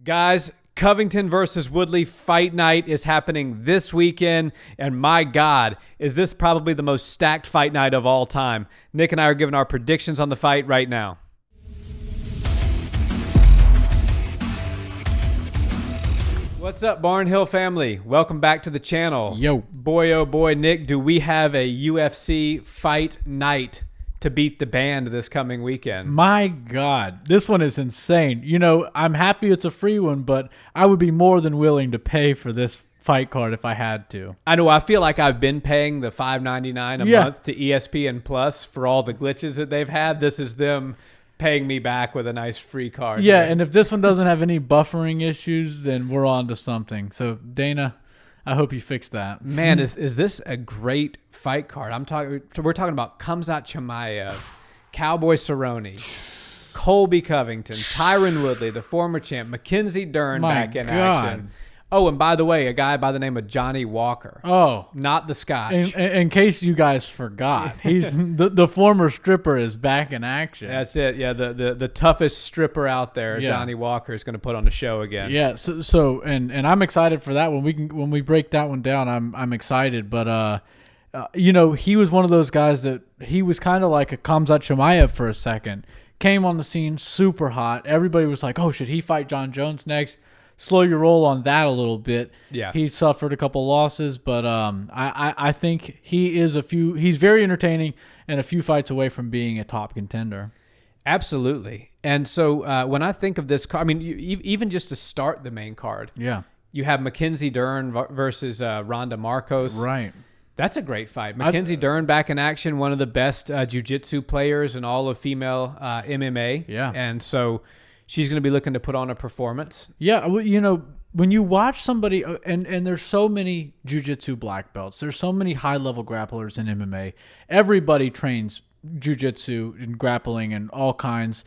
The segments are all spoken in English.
Guys, Covington versus Woodley fight night is happening this weekend, and my God, is this probably the most stacked fight night of all time. Nick and I are giving our predictions on the fight right now. What's up, Barnhill family? Welcome back to the channel. Yo. Boy, oh boy, Nick, do we have a UFC fight night to beat the band this coming weekend? My God, this one is insane. You know, I'm happy it's a free one, but I would be more than willing to pay for this fight card if I had to. I know. I feel like I've been paying the $5.99 a month to ESPN Plus for all the glitches that they've had. This is them paying me back with a nice free card. Yeah, and if this one doesn't have any buffering issues, then we're on to something. So, Dana, I hope you fix that. Man, is this a great fight card? We're talking about Khamzat Chimeav, Cowboy Cerrone, Colby Covington, Tyron Woodley, the former champ, Mackenzie Dern back in action. Oh, and by the way, a guy by the name of Johnny Walker. Oh. Not the Scotch. In case you guys forgot, he's the former stripper is back in action. That's it. Yeah, the toughest stripper out there, Yeah. Johnny Walker, is going to put on the show again. Yeah, so I'm excited for that one. When we break that one down, I'm excited. But you know, he was one of those guys that he was kind of like a Khamzat Chimeav for a second. Came on the scene super hot. Everybody was like, "Oh, should he fight John Jones next?" Slow your roll on that a little bit. Yeah, he suffered a couple losses, but I think he's very entertaining and a few fights away from being a top contender. Absolutely. And so when I think of this card, I mean, even just to start the main card, yeah, you have Mackenzie Dern versus Ronda Marcos. Right. That's a great fight. Mackenzie Dern back in action, one of the best jiu-jitsu players in all of female MMA. Yeah. And so she's going to be looking to put on a performance. Yeah, you know, when you watch somebody, and there's so many jiu-jitsu black belts, there's so many high-level grapplers in MMA. Everybody trains jiu-jitsu and grappling and all kinds.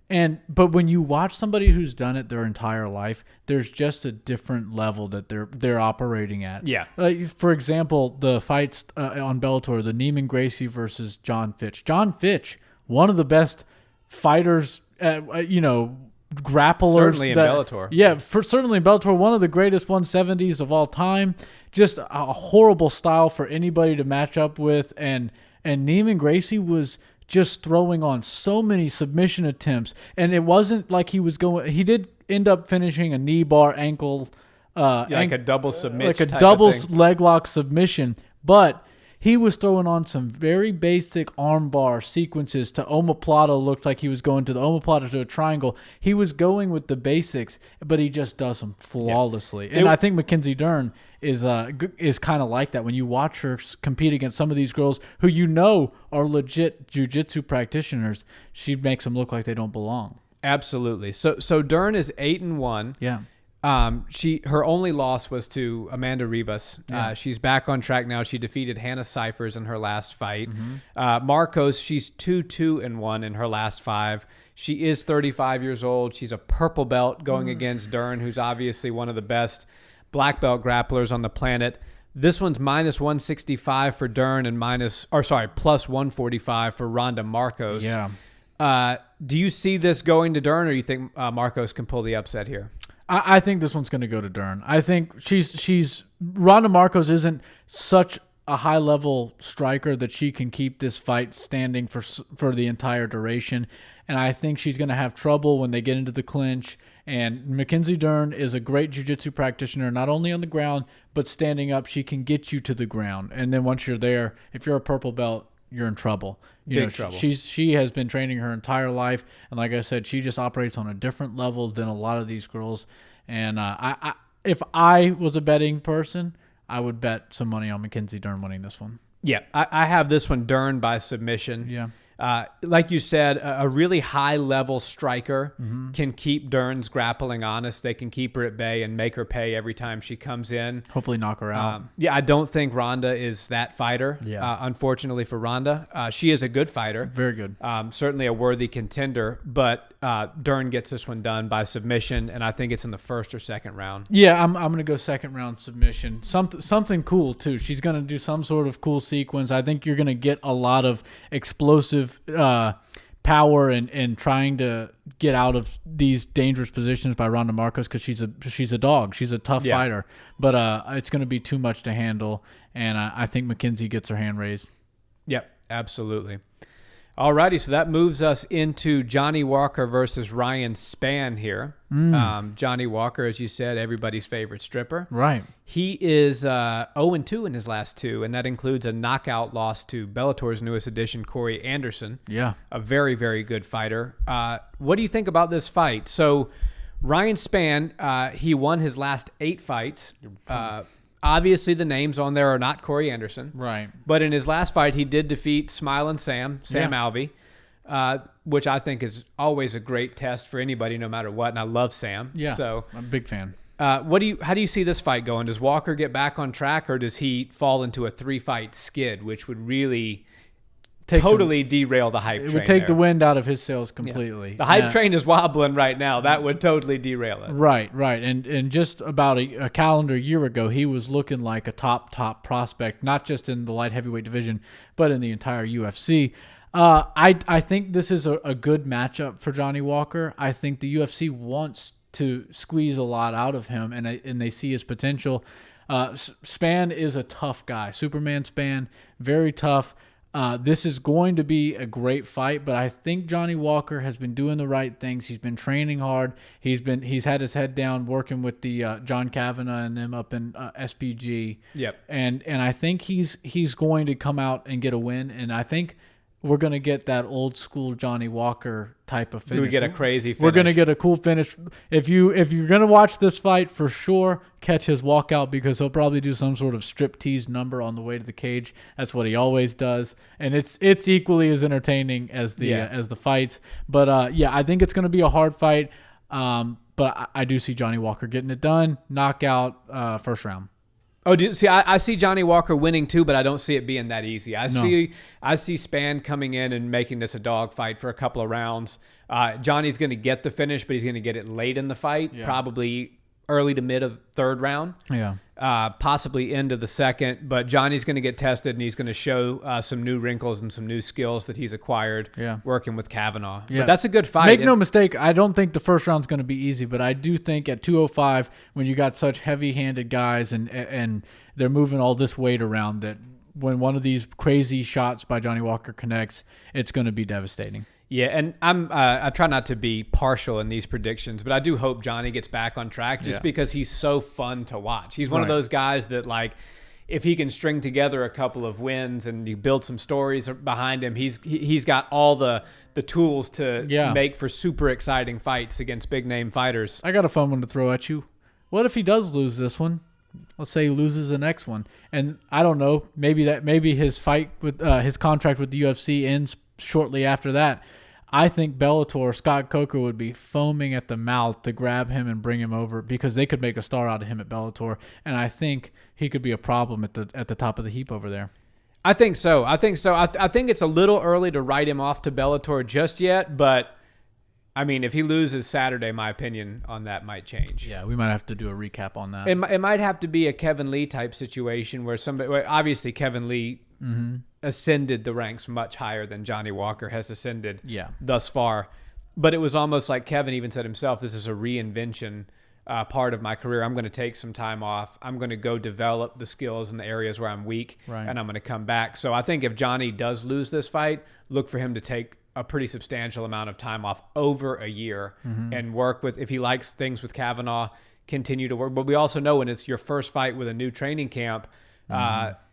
But when you watch somebody who's done it their entire life, there's just a different level that they're operating at. Yeah. For example, the fights on Bellator, the Neiman Gracie versus John Fitch. John Fitch, one of the best fighters, you know, grapplers. Certainly in Bellator. Yeah, certainly in Bellator, one of the greatest 170s of all time. Just a horrible style for anybody to match up with. And Neiman Gracie was just throwing on so many submission attempts. And it wasn't like he did end up finishing a knee bar ankle. Like a double submission. Like a double leg lock submission. But he was throwing on some very basic armbar sequences to omoplata. Looked like he was going to the omoplata to a triangle. He was going with the basics, but he just does them flawlessly. Yeah. And I think Mackenzie Dern is kind of like that. When you watch her compete against some of these girls who you know are legit jiu-jitsu practitioners, she makes them look like they don't belong. Absolutely. So Dern is 8-1. Yeah. Her only loss was to Amanda Ribas. Yeah. She's back on track now. She defeated Hannah Cyphers in her last fight. Marcos, she's 2-1 in her last 5. She is 35 years old. She's a purple belt going against Dern, who's obviously one of the best black belt grapplers on the planet. This one's minus 165 for Dern and plus 145 for Ronda Marcos. Yeah. Do you see this going to Dern, or do you think Marcos can pull the upset here? I think this one's going to go to Dern. I think Ronda Marcos isn't such a high-level striker that she can keep this fight standing for the entire duration, and I think she's going to have trouble when they get into the clinch. And Mackenzie Dern is a great jiu-jitsu practitioner, not only on the ground, but standing up. She can get you to the ground, and then once you're there, if you're a purple belt, you're in trouble. Big trouble. She has been training her entire life, and like I said, she just operates on a different level than a lot of these girls. And if I was a betting person, I would bet some money on Mackenzie Dern winning this one. Yeah, I have this one Dern by submission. Yeah. Like you said, a really high-level striker can keep Dern's grappling honest. They can keep her at bay and make her pay every time she comes in. Hopefully knock her out. Yeah, I don't think Ronda is that fighter. Yeah. Unfortunately for Ronda. She is a good fighter. Very good. Certainly a worthy contender, but Dern gets this one done by submission, and I think it's in the first or second round. Yeah, I'm going to go second round submission. Something cool, too. She's going to do some sort of cool sequence. I think you're going to get a lot of explosive power and trying to get out of these dangerous positions by Ronda Marcos because she's a dog. She's a tough fighter. But it's going to be too much to handle, and I think Mackenzie gets her hand raised. Yep, absolutely. Alrighty, so that moves us into Johnny Walker versus Ryan Spann here. Johnny Walker, as you said, everybody's favorite stripper. Right. He is 0-2 in his last 2, and that includes a knockout loss to Bellator's newest addition, Corey Anderson. Yeah. A very, very good fighter. What do you think about this fight? So Ryan Spann, he won his last 8 fights. Obviously, the names on there are not Corey Anderson. Right. But in his last fight, he did defeat Smiling Sam Alvey, which I think is always a great test for anybody, no matter what. And I love Sam. Yeah, so I'm a big fan. how do you see this fight going? Does Walker get back on track, or does he fall into a 3-fight skid, which would really totally derail the hype train? It would take the wind out of his sails completely. The hype train is wobbling right now. That would totally derail it. Right. And just about a calendar year ago, he was looking like a top prospect, not just in the light heavyweight division, but in the entire UFC. I think this is a good matchup for Johnny Walker. I think the UFC wants to squeeze a lot out of him, and they see his potential. Spann is a tough guy. Superman Spann, very tough. This is going to be a great fight, but I think Johnny Walker has been doing the right things. He's been training hard. He's had his head down working with the John Kavanagh and them up in SPG. Yep. And I think he's going to come out and get a win, and I think we're going to get that old school Johnny Walker type of finish. Do we get a crazy finish? We're going to get a cool finish. If you're going to watch this fight, for sure, catch his walkout, because he'll probably do some sort of striptease number on the way to the cage. That's what he always does. And it's equally as entertaining as the fights. But I think it's going to be a hard fight. But I do see Johnny Walker getting it done. Knockout, first round. Oh, I see Johnny Walker winning too, but I don't see it being that easy. I see Spann coming in and making this a dog fight for a couple of rounds. Johnny's going to get the finish, but he's going to get it late in the fight, probably early to mid of third round. Yeah. Possibly end of the second, but Johnny's going to get tested, and he's going to show some new wrinkles and some new skills that he's acquired working with Kavanagh. Yeah. But that's a good fight. Make no mistake, I don't think the first round's going to be easy, but I do think at 205, when you got such heavy-handed guys and they're moving all this weight around, that when one of these crazy shots by Johnny Walker connects, it's going to be devastating. Yeah, and I try not to be partial in these predictions, but I do hope Johnny gets back on track just because he's so fun to watch. He's one of those guys that, like, if he can string together a couple of wins and you build some stories behind him, he's got all the tools to make for super exciting fights against big name fighters. I got a fun one to throw at you. What if he does lose this one? Let's say he loses the next one, and I don't know, maybe his fight with his contract with the UFC ends shortly after that. I think Bellator, Scott Coker, would be foaming at the mouth to grab him and bring him over, because they could make a star out of him at Bellator, and I think he could be a problem at the top of the heap over there. I think so. I think it's a little early to write him off to Bellator just yet, but I mean, if he loses Saturday, my opinion on that might change. Yeah, we might have to do a recap on that. It might have to be a Kevin Lee type situation where obviously Kevin Lee ascended the ranks much higher than Johnny Walker has ascended thus far. But it was almost like Kevin even said himself, this is a reinvention part of my career. I'm going to take some time off. I'm going to go develop the skills in the areas where I'm weak, and I'm going to come back. So I think if Johnny does lose this fight, look for him to take a pretty substantial amount of time off over a year and work with, if he likes things with Kavanagh, continue to work. But we also know when it's your first fight with a new training camp,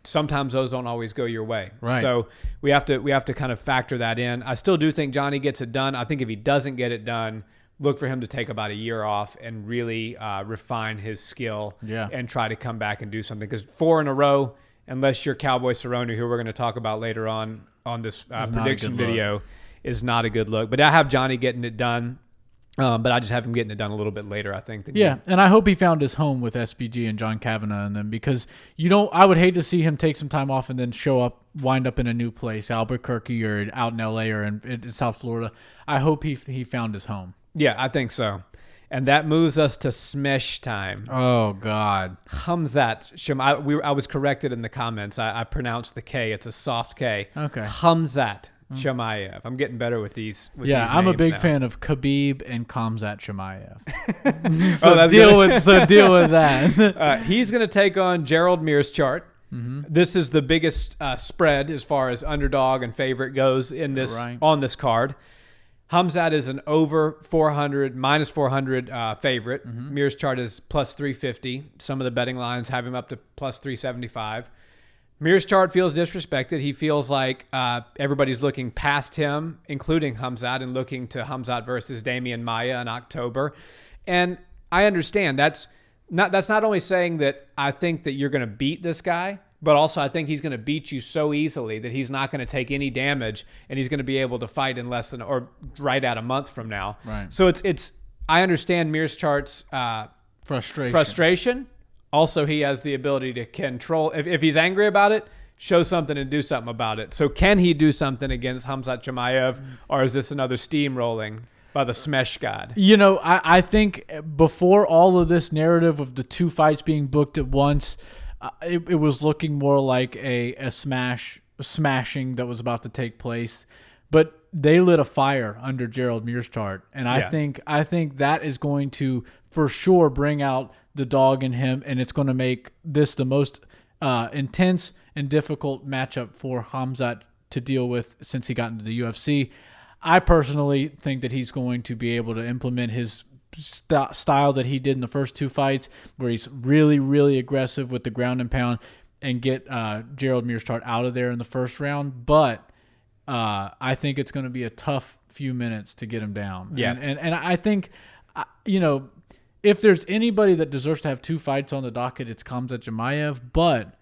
sometimes those don't always go your way. Right. So we have to kind of factor that in. I still do think Johnny gets it done. I think if he doesn't get it done, look for him to take about a year off and really refine his skill and try to come back and do something. Because 4 in a row, unless you're Cowboy Cerrone, who we're going to talk about later on this prediction video, is not a good look. But I have Johnny getting it done. But I just have him getting it done a little bit later, I think. And I hope he found his home with SPG and John Kavanagh and them, because I would hate to see him take some time off and then wind up in a new place, Albuquerque or out in LA or in South Florida. I hope he found his home. Yeah, I think so. And that moves us to Smesh time. Oh, God. Khamzat Chimeav. I was corrected in the comments. I pronounced the K. It's a soft K. Okay. Khamzat Chimaev. I'm getting better with these. Yeah, these I'm a names big now. fan of Khabib and Khamzat Chimeav. that's deal with that. He's going to take on Gerald Meerschaert. This is the biggest spread as far as underdog and favorite goes in this on this card. Khamzat is an over 400, minus 400 favorite. Meerschaert is plus 350. Some of the betting lines have him up to plus 375. Meerschaert feels disrespected. He feels like everybody's looking past him, including Khamzat, and looking to Khamzat versus Damian Maia in October. And I understand that's not only saying that I think that you're going to beat this guy, but also I think he's going to beat you so easily that he's not going to take any damage, and he's going to be able to fight in less than or right at a month from now. Right. So it's I understand Meerschaert's frustration. Also, he has the ability to control. If he's angry about it, show something and do something about it. So can he do something against Khamzat Chimeav, or is this another steamrolling by the Smesh God? You know, I think before all of this narrative of the two fights being booked at once, it was looking more like a smashing that was about to take place. But they lit a fire under Gerald Meerschaert, and I think that is going to for sure bring out the dog in him, and it's going to make this the most intense and difficult matchup for Khamzat to deal with since he got into the UFC. I personally think that he's going to be able to implement his style that he did in the first two fights, where he's really, really aggressive with the ground and pound, and get Gerald Meerschaert out of there in the first round. But I think it's going to be a tough few minutes to get him down. Yeah. And I think, if there's anybody that deserves to have two fights on the docket, it's Khamzat Chimeav. But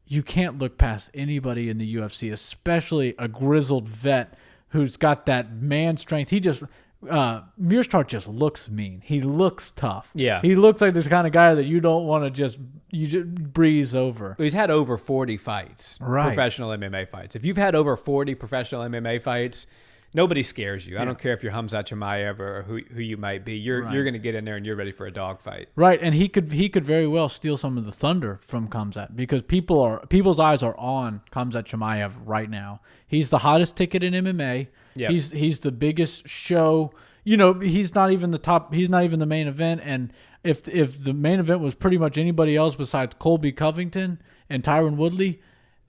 you can't look past anybody in the UFC, especially a grizzled vet who's got that man strength. Meerschaert just looks mean. He looks tough. Yeah. He looks like the kind of guy that you don't want to just breeze over. He's had over 40 fights, Right. professional MMA fights. If you've had over 40 professional MMA fights, nobody scares you. I don't care if you're Khamzat Chimeav or who you might be. You're going to get in there and you're ready for a dogfight. Right, and he could very well steal some of the thunder from Khamzat, because people's eyes are on Khamzat Chimeav right now. He's the hottest ticket in MMA. Yep. He's the biggest show. He's not even the top. He's not even the main event. And if the main event was pretty much anybody else besides Colby Covington and Tyron Woodley,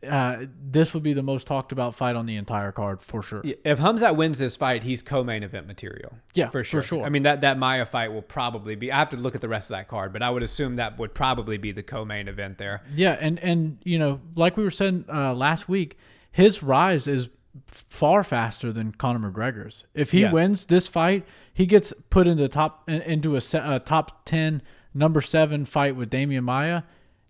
this would be the most talked about fight on the entire card for sure. If Khamzat wins this fight, he's co-main event material. Yeah, for sure. I mean, that Maia fight will probably be. I have to look at the rest of that card, but I would assume that would probably be the co-main event there. Yeah, and like we were saying last week, his rise is far faster than Conor McGregor's. If he wins this fight, he gets put into a top 10, number 7 fight with Damian Maia.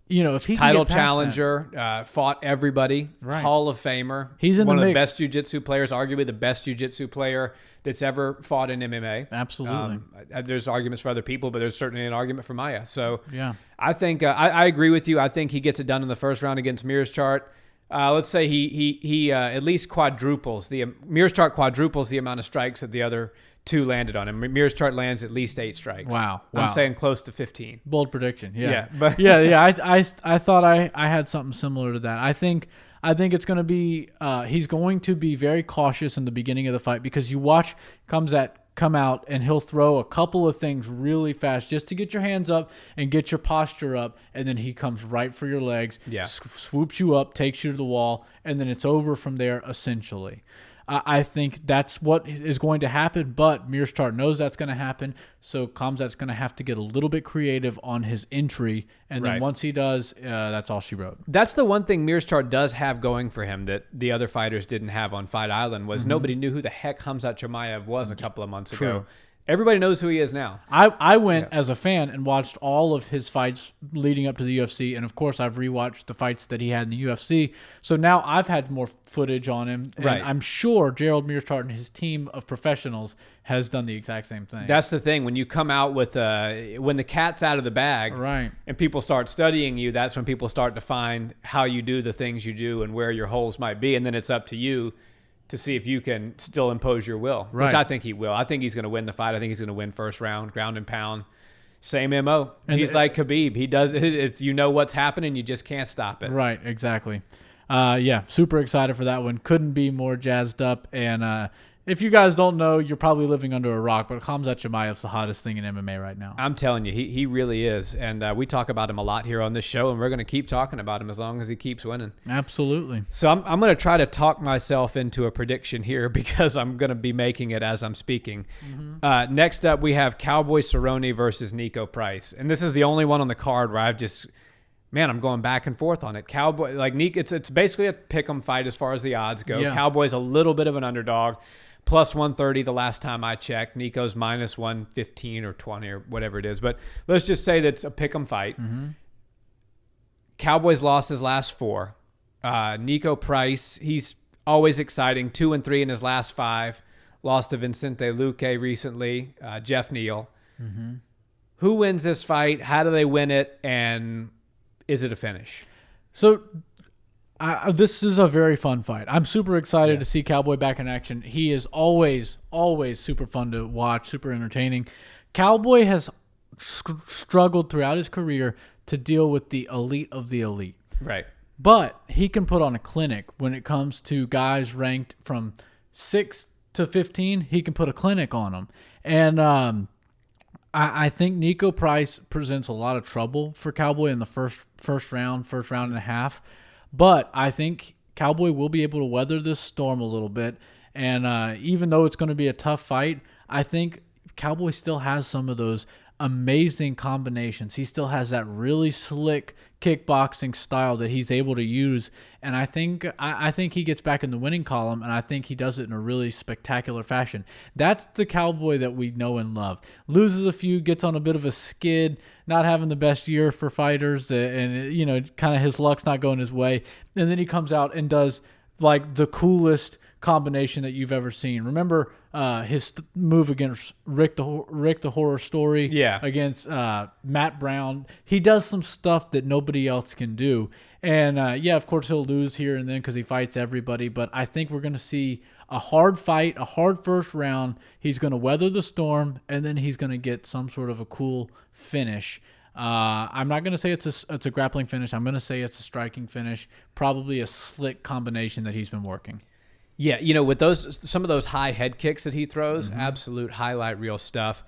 If he title can get past challenger, fought everybody, Right. Hall of Famer. He's in one the of mix. the best jiu-jitsu players, arguably the best jiu-jitsu player that's ever fought in MMA. Absolutely. There's arguments for other people, but there's certainly an argument for Maia. So Yeah. I think I agree with you. I think he gets it done in the first round against Meerschaert. Let's say he at least Meerschaert quadruples the amount of strikes that the other two landed on him. Meerschaert lands at least 8 strikes. Wow. I'm saying close to 15. Bold prediction. Yeah. Yeah, but I thought I had something similar to that. I think it's going to be he's going to be very cautious in the beginning of the fight, because you watch Khamzat come out and he'll throw a couple of things really fast just to get your hands up and get your posture up, and then he comes right for your legs, swoops you up, takes you to the wall, and then it's over from there essentially. I think that's what is going to happen, but Meerschaert knows that's going to happen, so Khamzat's going to have to get a little bit creative on his entry, and then once he does, that's all she wrote. That's the one thing Meerschaert does have going for him that the other fighters didn't have on Fight Island, was nobody knew who the heck Khamzat Chimeav was a couple of months ago. Everybody knows who he is now. I went as a fan and watched all of his fights leading up to the UFC, and of course I've rewatched the fights that he had in the UFC. So now I've had more footage on him, and I'm sure Gerald Meerschaert and his team of professionals has done the exact same thing. That's the thing. When you come out with when the cat's out of the bag, and people start studying you, that's when people start to find how you do the things you do and where your holes might be, and then it's up to you to see if you can still impose your will, which I think he will. I think he's going to win the fight. I think he's going to win first round, ground and pound. Same MO. And he's like Khabib. He does. It's what's happening. You just can't stop it. Right. Exactly. Yeah, super excited for that one. Couldn't be more jazzed up. And if you guys don't know, you're probably living under a rock, but Khamzat Chimeav's the hottest thing in MMA right now. I'm telling you, he really is. And we talk about him a lot here on this show, and we're going to keep talking about him as long as he keeps winning. Absolutely. So I'm going to try to talk myself into a prediction here because I'm going to be making it as I'm speaking. Mm-hmm. Next up, we have Cowboy Cerrone versus Niko Price. And this is the only one on the card where I'm going back and forth on it. Cowboy, like Nick, it's basically a pick'em fight as far as the odds go. Yeah. Cowboy's a little bit of an underdog, plus 130 the last time I checked. Nico's minus 115 or 20 or whatever it is. But let's just say that's a pick'em fight. Mm-hmm. Cowboy's lost his last 4. Niko Price, he's always exciting. 2-3 in his last 5. Lost to Vicente Luque recently. Jeff Neal. Mm-hmm. Who wins this fight? How do they win it? And is it a finish? So this is a very fun fight. I'm super excited to see Cowboy back in action. He is always super fun to watch, super entertaining. Cowboy has struggled throughout his career to deal with the elite of the elite. Right. But he can put on a clinic when it comes to guys ranked from 6 to 15. He can put a clinic on them. And I think Niko Price presents a lot of trouble for Cowboy in the first round and a half. But I think Cowboy will be able to weather this storm a little bit. And even though it's going to be a tough fight, I think Cowboy still has some of those amazing combinations. He still has that really slick kickboxing style that he's able to use. And I think he gets back in the winning column, and I think he does it in a really spectacular fashion. That's the Cowboy that we know and love. Loses a few, gets on a bit of a skid, not having the best year for fighters, and kind of his luck's not going his way. And then he comes out and does like the coolest combination that you've ever seen. Remember his move against Rick the Horror Story against Matt Brown. He does some stuff that nobody else can do. And of course he'll lose here and then because he fights everybody. But I think we're going to see a hard fight, a hard first round. He's going to weather the storm, and then he's going to get some sort of a cool finish. I'm not going to say it's a grappling finish. I'm going to say it's a striking finish, probably a slick combination that he's been working. Yeah, with some of those high head kicks that he throws, absolute highlight reel stuff.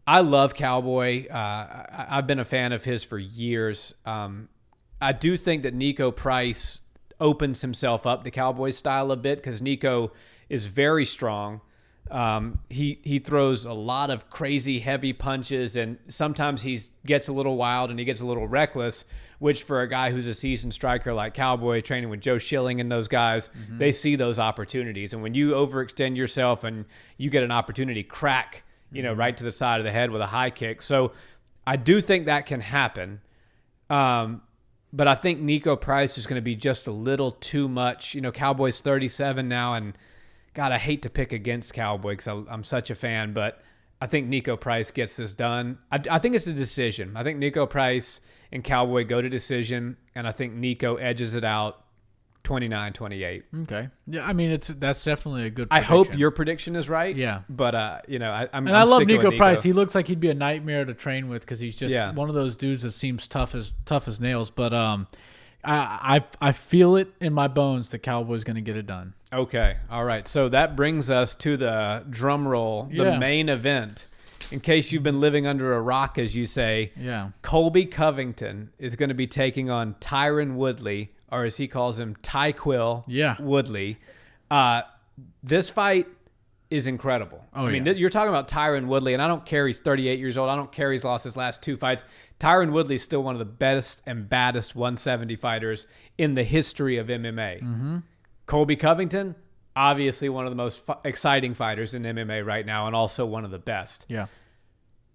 I love Cowboy. I've been a fan of his for years. I do think that Niko Price opens himself up to Cowboy's style a bit because Niko is very strong. He throws a lot of crazy heavy punches, and sometimes he gets a little wild and he gets a little reckless, which for a guy who's a seasoned striker like Cowboy, training with Joe Schilling and those guys, they see those opportunities. And when you overextend yourself and you get an opportunity, crack, right to the side of the head with a high kick. So I do think that can happen. But I think Niko Price is going to be just a little too much. Cowboy's 37 now, and God, I hate to pick against Cowboy because I'm such a fan, but I think Niko Price gets this done. I think it's a decision. I think Niko Price and Cowboy go to decision, and I think Niko edges it out 29-28. Okay. Yeah, I mean, that's definitely a good prediction. I hope your prediction is right. Yeah. But, I'm I love Niko Price. He looks like he'd be a nightmare to train with because he's just one of those dudes that seems tough as nails. But I feel it in my bones that Cowboy's going to get it done. Okay. All right. So that brings us to the drum roll, the main event. In case you've been living under a rock, as you say, Colby Covington is going to be taking on Tyron Woodley, or as he calls him, Tyquill Woodley. This fight is incredible. I mean, you're talking about Tyron Woodley, and I don't care he's 38 years old. I don't care he's lost his last 2 fights. Tyron Woodley is still one of the best and baddest 170 fighters in the history of MMA. Mm-hmm. Colby Covington, obviously one of the most exciting fighters in MMA right now, and also one of the best. Yeah.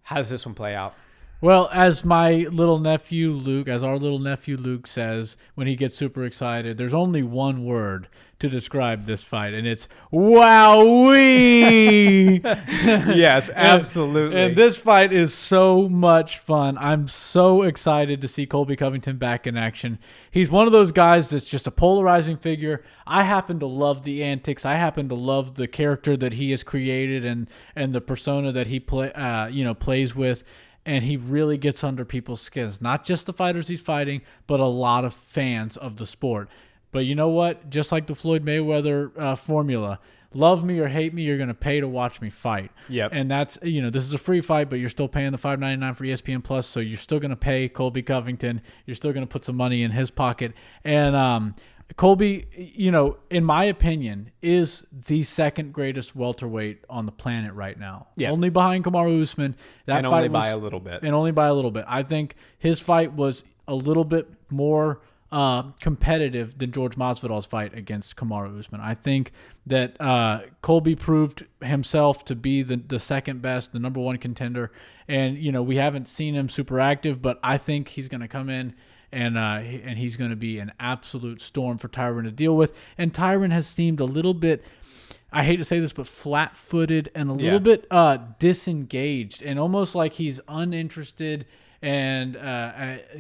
How does this one play out? Well, as our little nephew Luke says when he gets super excited, there's only one word to describe this fight, and it's wowee. Yes, absolutely. And this fight is so much fun. I'm so excited to see Colby Covington back in action. He's one of those guys that's just a polarizing figure. I happen to love the antics. I happen to love the character that he has created and the persona that he plays with. And he really gets under people's skins, not just the fighters he's fighting, but a lot of fans of the sport. But you know what? Just like the Floyd Mayweather formula, love me or hate me, you're going to pay to watch me fight. Yep. And that's, this is a free fight, but you're still paying the $5.99 for ESPN Plus, so you're still going to pay Colby Covington. You're still going to put some money in his pocket. And Colby, in my opinion, is the second greatest welterweight on the planet right now. Yeah. Only behind Kamaru Usman. And only by a little bit. And only by a little bit. I think his fight was a little bit more competitive than George Masvidal's fight against Kamaru Usman. I think that Colby proved himself to be the second best, the number one contender. And, we haven't seen him super active, but I think he's going to come in and he's going to be an absolute storm for Tyron to deal with. And Tyron has seemed a little bit, I hate to say this, but flat-footed and a little bit disengaged and almost like he's uninterested and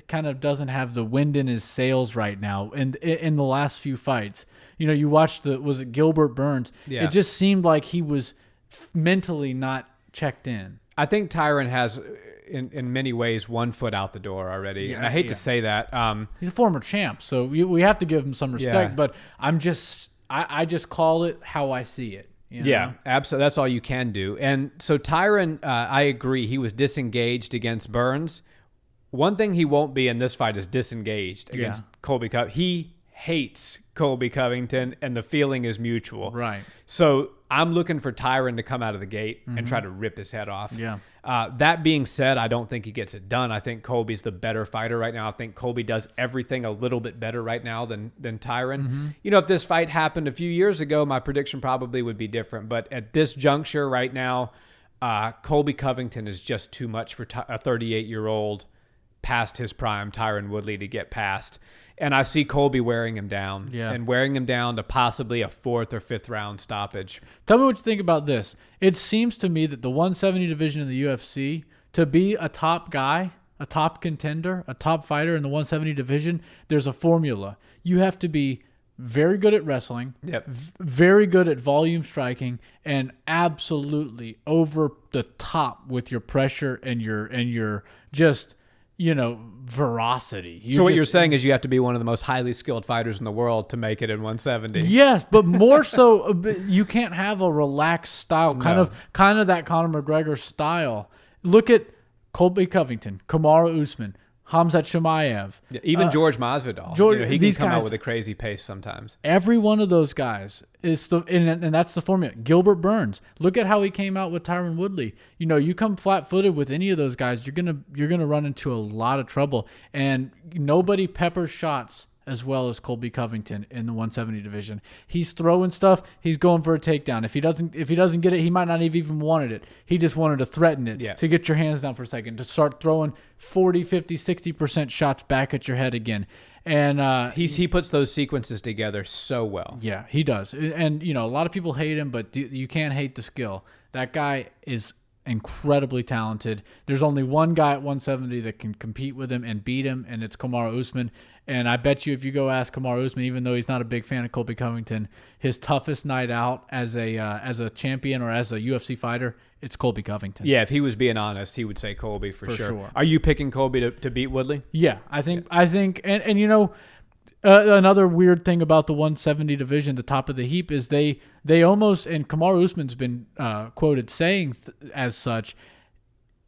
kind of doesn't have the wind in his sails right now. And in the last few fights, you watched was it Gilbert Burns? Yeah. It just seemed like he was mentally not checked in. I think Tyron has, in many ways, one foot out the door already. Yeah, and I hate to say that. He's a former champ, so we have to give him some respect. Yeah. But I just call it how I see it. Yeah, absolutely. That's all you can do. And so Tyron, I agree, he was disengaged against Burns. One thing he won't be in this fight is disengaged against Colby Covington. He hates Colby Covington, and the feeling is mutual. Right. So I'm looking for Tyron to come out of the gate and try to rip his head off. Yeah. That being said, I don't think he gets it done. I think Colby's the better fighter right now. I think Colby does everything a little bit better right now than Tyron. If this fight happened a few years ago, my prediction probably would be different. But at this juncture right now, Colby Covington is just too much for a 38-year-old past his prime Tyron Woodley to get past. And I see Colby wearing him down and wearing him down to possibly a 4th or 5th round stoppage. Tell me what you think about this. It seems to me that the 170 division in the UFC, to be a top guy, a top contender, a top fighter in the 170 division, there's a formula. You have to be very good at wrestling, very good at volume striking, and absolutely over the top with your pressure and your just veracity. So what you're saying is you have to be one of the most highly skilled fighters in the world to make it in 170. Yes, but more so, you can't have a relaxed style, kind of that Conor McGregor style. Look at Colby Covington, Kamaru Usman, Khamzat Chimeav. Yeah, even George Masvidal. He can come out with a crazy pace sometimes. Every one of those guys is and that's the formula. Gilbert Burns. Look at how he came out with Tyron Woodley. You come flat-footed with any of those guys, you're gonna run into a lot of trouble. And nobody peppers shots as well as Colby Covington in the 170 division. He's throwing stuff. He's going for a takedown. If he doesn't get it, he might not have even wanted it. He just wanted to threaten it, to get your hands down for a second, to start throwing 40, 50, 60% shots back at your head again. And he puts those sequences together so well. Yeah, he does. And a lot of people hate him, but you can't hate the skill. That guy is incredibly talented. There's only one guy at 170 that can compete with him and beat him, and it's Kamaru Usman. And I bet you if you go ask Kamaru Usman, even though he's not a big fan of Colby Covington, his toughest night out as a champion or as a UFC fighter, it's Colby Covington. Yeah, if he was being honest, he would say Colby for sure. Are you picking Colby to beat Woodley? Yeah, I think, and another weird thing about the 170 division, the top of the heap, is they almost, and Kamaru Usman's been quoted saying as such,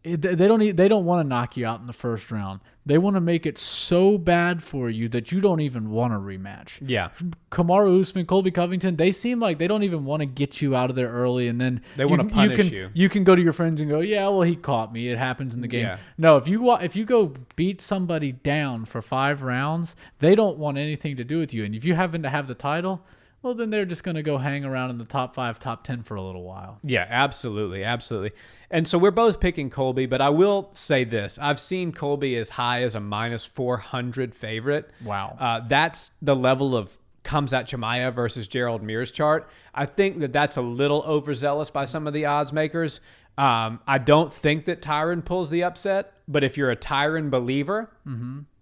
they don't want to knock you out in the first round. They want to make it so bad for you that you don't even want a rematch. Yeah. Kamaru Usman, Colby Covington, they seem like they don't even want to get you out of there early, and then they want to punish you. You can go to your friends and go, yeah, well, he caught me. It happens in the game. Yeah. No, if you go beat somebody down for 5 rounds, they don't want anything to do with you. And if you happen to have the title, well, then they're just going to go hang around in the top 5, top 10 for a little while. Yeah, absolutely. Absolutely. And so we're both picking Colby, but I will say this. I've seen Colby as high as a -400 favorite. Wow. That's the level of Khamzat Chimeav versus Gerald Meerschaert. I think that's a little overzealous by some of the odds makers. I don't think that Tyron pulls the upset, but if you're a Tyron believer,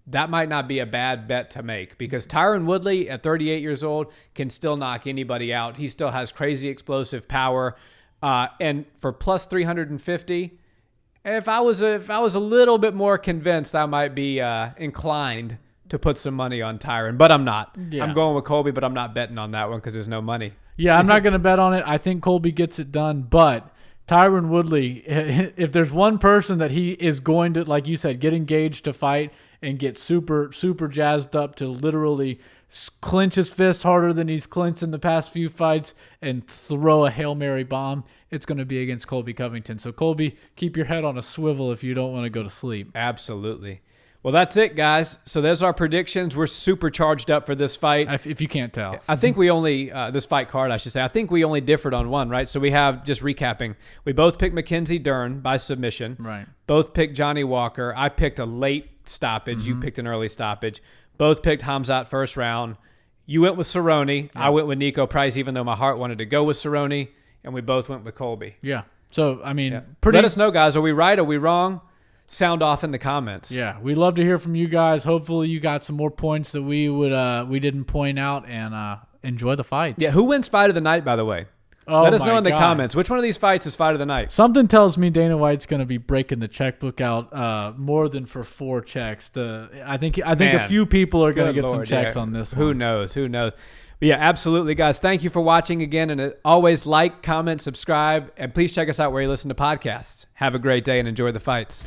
that might not be a bad bet to make, because Tyron Woodley at 38 years old can still knock anybody out. He still has crazy explosive power. And for plus 350, if I was a little bit more convinced, I might be inclined to put some money on Tyron, but I'm not. Yeah. I'm going with Colby, but I'm not betting on that one because there's no money. Yeah, I'm not going to bet on it. I think Colby gets it done, but Tyron Woodley, if there's one person that he is going to, like you said, get engaged to fight and get super, super jazzed up to literally clench his fist harder than he's clenched in the past few fights and throw a Hail Mary bomb, it's going to be against Colby Covington. So, Colby, keep your head on a swivel if you don't want to go to sleep. Absolutely. Well, that's it, guys. So there's our predictions. We're super charged up for this fight. If you can't tell. I think we only, this fight card, I should say, I think we only differed on one, right? So we have, just recapping, we both picked Mackenzie Dern by submission. Right. Both picked Johnny Walker. I picked a late stoppage. You picked an early stoppage. Both picked Khamzat first round. You went with Cerrone. Yeah. I went with Niko Price, even though my heart wanted to go with Cerrone. And we both went with Colby. Yeah. So, I mean, let us know, guys. Are we right? Are we wrong? Sound off in the comments. Yeah, we'd love to hear from you guys. Hopefully you got some more points that we didn't point out, and enjoy the fights. Yeah, who wins fight of the night, by the way? Oh, let us know in the comments. Which one of these fights is fight of the night? Something tells me Dana White's going to be breaking the checkbook out more than for 4 checks. I think a few people are going to get some checks on this one. Who knows? But yeah, absolutely, guys. Thank you for watching again. And always like, comment, subscribe, and please check us out where you listen to podcasts. Have a great day and enjoy the fights.